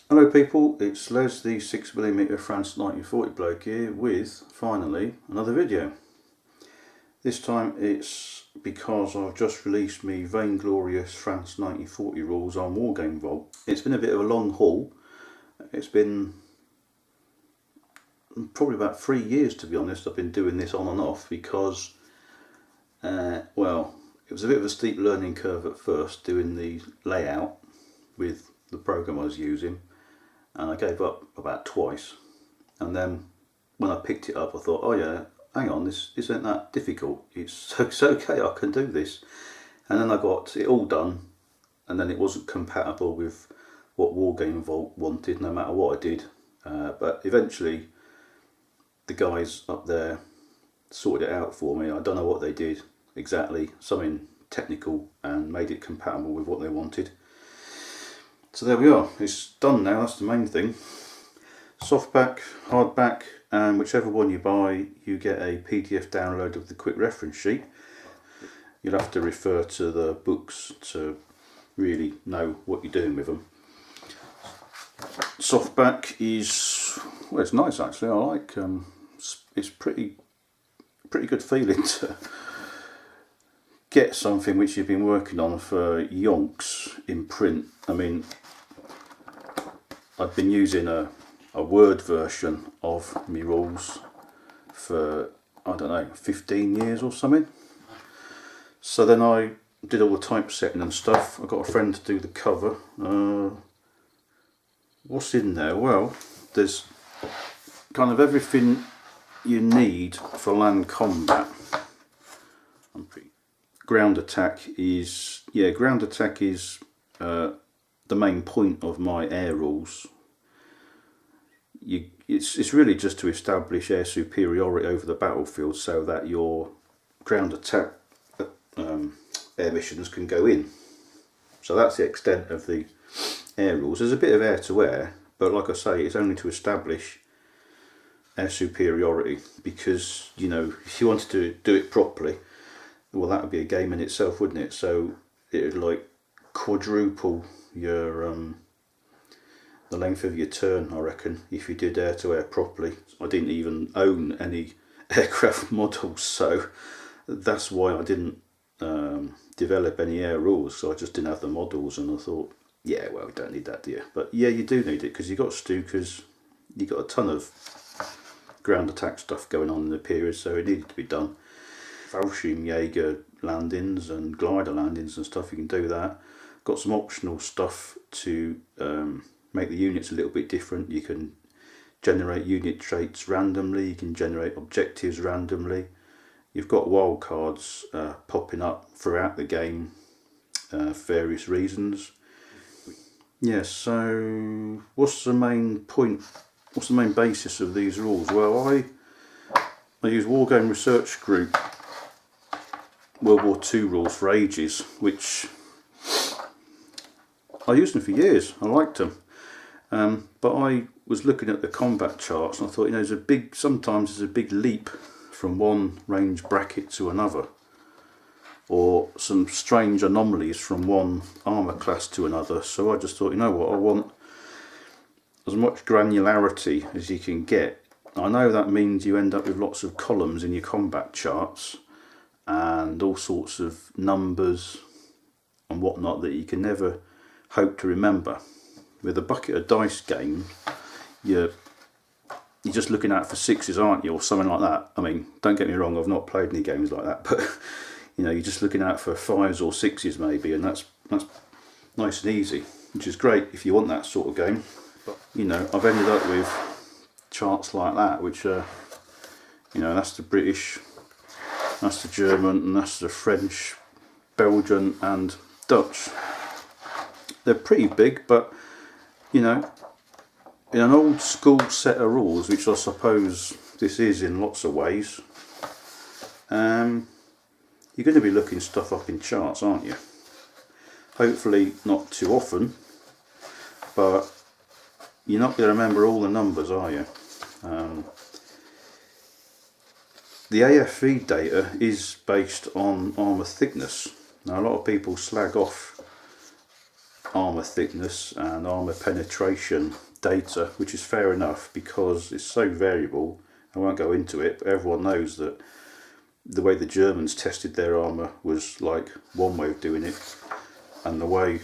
Hello people, it's Les the 6mm France 1940 bloke here with, finally, another video. This time it's because I've just released me VainGlorious France 1940 rules on Wargame Vault. It's been a bit of a long haul. It's been probably about 3 years, to be honest. I've been doing this on and off because, well, it was a bit of a steep learning curve at first doing the layout with the program I was using. And I gave up about twice, and then when I picked it up I thought, oh yeah, hang on, this isn't that difficult, it's okay, I can do this. And then I got it all done, and then it wasn't compatible with what Wargame Vault wanted no matter what I did, but eventually the guys up there sorted it out for me. I don't know what they did exactly, something technical, and made it compatible with what they wanted. So there we are, it's done now, that's the main thing. Softback, hardback, and whichever one you buy, you get a PDF download of the quick reference sheet. You'll have to refer to the books to really know what you're doing with them. Softback is, well, it's nice actually, I like, it's pretty good feeling to get something which you've been working on for yonks in print. I mean, I've been using a Word version of my rules for, I don't know, 15 years or something. So then I did all the typesetting and stuff. I got a friend to do the cover. What's in there? Well, there's kind of everything you need for land combat. Ground attack is, the main point of my air rules. It's really just to establish air superiority over the battlefield so that your ground attack air missions can go in. So that's the extent of the air rules. There's a bit of air to air, but like I say, it's only to establish air superiority, because, you know, if you wanted to do it properly, well, that would be a game in itself, wouldn't it? So it would like quadruple your the length of your turn, I reckon, if you did air to air properly. I didn't even own any aircraft models, so that's why I didn't develop any air rules. So I just didn't have the models, and I thought, yeah, well, we don't need that, do you? But yeah, you do need it, because you got Stukas, you got a ton of ground attack stuff going on in the period, so it needed to be done. Fallschirmjäger landings and glider landings and stuff, you can do that. Got some optional stuff to make the units a little bit different. You can generate unit traits randomly, you can generate objectives randomly. You've got wildcards popping up throughout the game for various reasons. Yeah, so what's the main point, what's the main basis of these rules? Well, I use Wargame Research Group World War II rules for ages, which I used them for years. I liked them, but I was looking at the combat charts and I thought, you know, sometimes there's a big leap from one range bracket to another, or some strange anomalies from one armour class to another. So I just thought, you know what, I want as much granularity as you can get. I know that means you end up with lots of columns in your combat charts and all sorts of numbers and whatnot that you can never hope to remember. With a bucket of dice game, you're just looking out for sixes, aren't you, or something like that. I mean, don't get me wrong, I've not played any games like that, but you know, you're just looking out for fives or sixes maybe, and that's nice and easy, which is great if you want that sort of game. But you know, I've ended up with charts like that, which are, you know, that's the British, that's the German, and that's the French, Belgian and Dutch. They're pretty big, but you know, in an old school set of rules, which I suppose this is in lots of ways, you're going to be looking stuff up in charts, aren't you? Hopefully not too often, but you're not going to remember all the numbers, are you? The AFV data is based on armour thickness. Now, a lot of people slag off armour thickness and armour penetration data, which is fair enough because it's so variable. I won't go into it, but everyone knows that the way the Germans tested their armour was like one way of doing it, and the way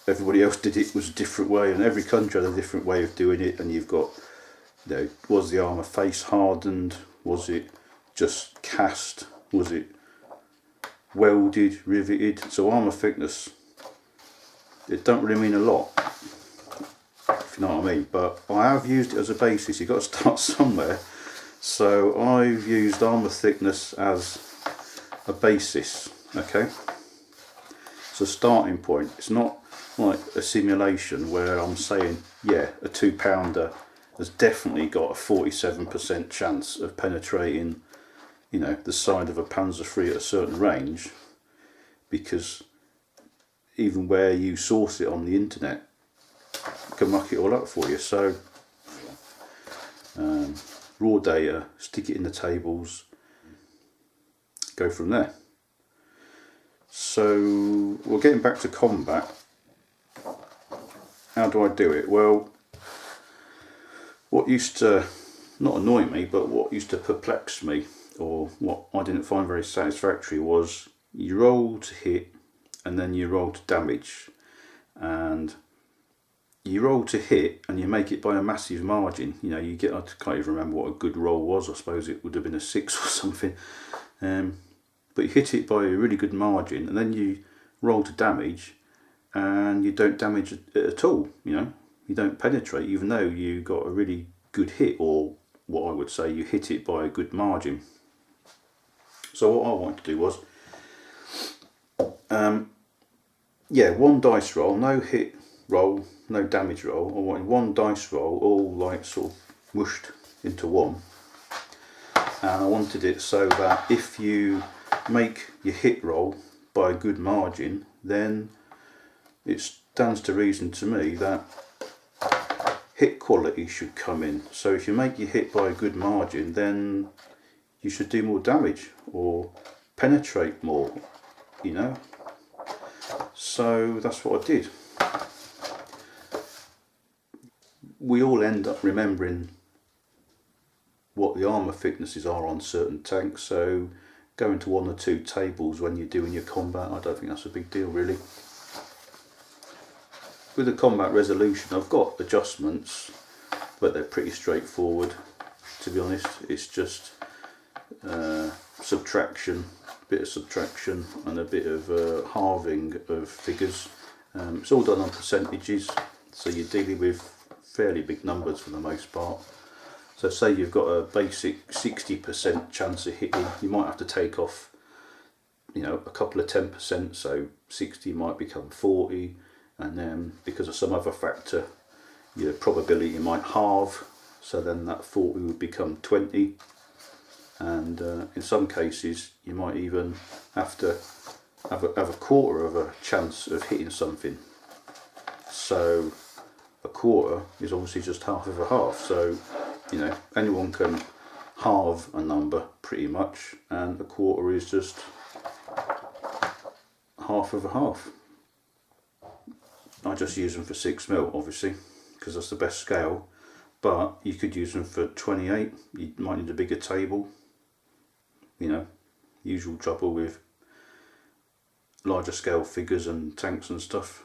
everybody else did it was a different way, and every country had a different way of doing it. And you've got, you know, was the armour face hardened? Was it just cast? Was it welded, riveted? So armour thickness, it don't really mean a lot, if you know what I mean, but I have used it as a basis. You've got to start somewhere. So I've used armour thickness as a basis, okay? It's a starting point. It's not like a simulation where I'm saying, yeah, a 2-pounder has definitely got a 47% chance of penetrating, you know, the side of a Panzer III at a certain range, because even where you source it on the internet can muck it all up for you. So raw data, stick it in the tables, go from there. So we're getting back to combat. How do I do it? Well, what used to not annoy me, but what used to perplex me, or what I didn't find very satisfactory, was you roll to hit and then you roll to damage, and you roll to hit and you make it by a massive margin. You know, you get, I can't even remember what a good roll was. I suppose it would have been a 6 or something, but you hit it by a really good margin, and then you roll to damage and you don't damage it at all. You know, you don't penetrate, even though you got a really good hit, or what I would say, you hit it by a good margin. So what I wanted to do was, yeah, one dice roll, no hit roll, no damage roll. I wanted one dice roll, all like sort of whooshed into one, and I wanted it so that if you make your hit roll by a good margin, then it stands to reason to me that hit quality should come in. So if you make your hit by a good margin, then you should do more damage or penetrate more, you know. So that's what I did. We all end up remembering what the armour thicknesses are on certain tanks, so going to 1 or 2 tables when you're doing your combat, I don't think that's a big deal really. With the combat resolution, I've got adjustments, but they're pretty straightforward, to be honest. It's just subtraction, a bit of subtraction and a bit of halving of figures. It's all done on percentages, so you're dealing with fairly big numbers for the most part. So say you've got a basic 60% chance of hitting, you might have to take off, you know, a couple of 10%, so 60 might become 40, and then because of some other factor your probability might halve, so then that 40 would become 20, and in some cases you might even have to have a quarter of a chance of hitting something. So a quarter is obviously just half of a half, so you know, anyone can halve a number pretty much, and a quarter is just half of a half. I just use them for 6mm obviously, because that's the best scale, but you could use them for 28, you might need a bigger table, you know, usual trouble with larger scale figures and tanks and stuff.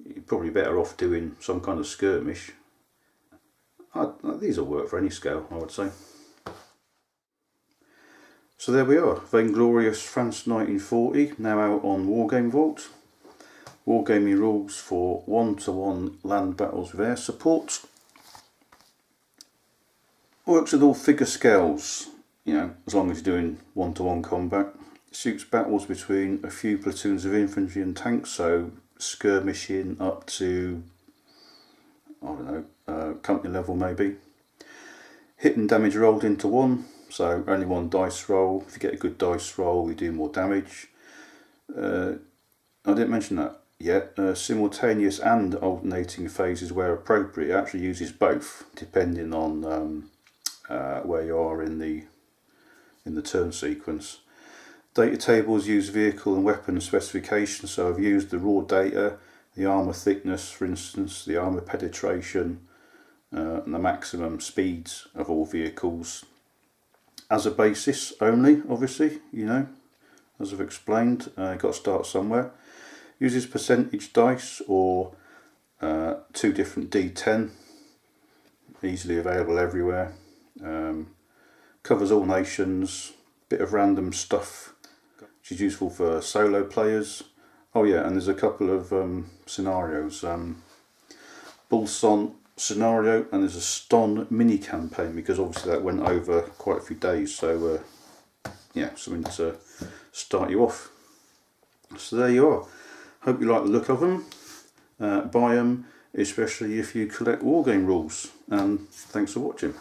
You're probably better off doing some kind of skirmish. These will work for any scale, I would say. So there we are, VainGlorious France 1940, now out on Wargame Vault. Wargaming rules for 1-to-1 land battles with air support. Works with all figure scales, you know, as long as you're doing 1-to-1 combat. Suits battles between a few platoons of infantry and tanks, so skirmishing up to, I don't know, company level maybe. Hit and damage rolled into one, so only one dice roll. If you get a good dice roll, you do more damage. I didn't mention that yet. Simultaneous and alternating phases where appropriate. It actually uses both, depending on where you are in the turn sequence. Data tables use vehicle and weapon specifications, so I've used the raw data the armour thickness, for instance, the armour penetration, and the maximum speeds of all vehicles as a basis only, obviously, you know, as I've explained. Got to start somewhere. Uses percentage dice or 2 different D10, easily available everywhere. Covers all nations, bit of random stuff, which is useful for solo players. Oh yeah, and there's a couple of scenarios. Bulson scenario, and there's a Ston mini campaign, because obviously that went over quite a few days, so yeah, something to start you off. So there you are. Hope you like the look of them. Buy them, especially if you collect wargame rules, and thanks for watching.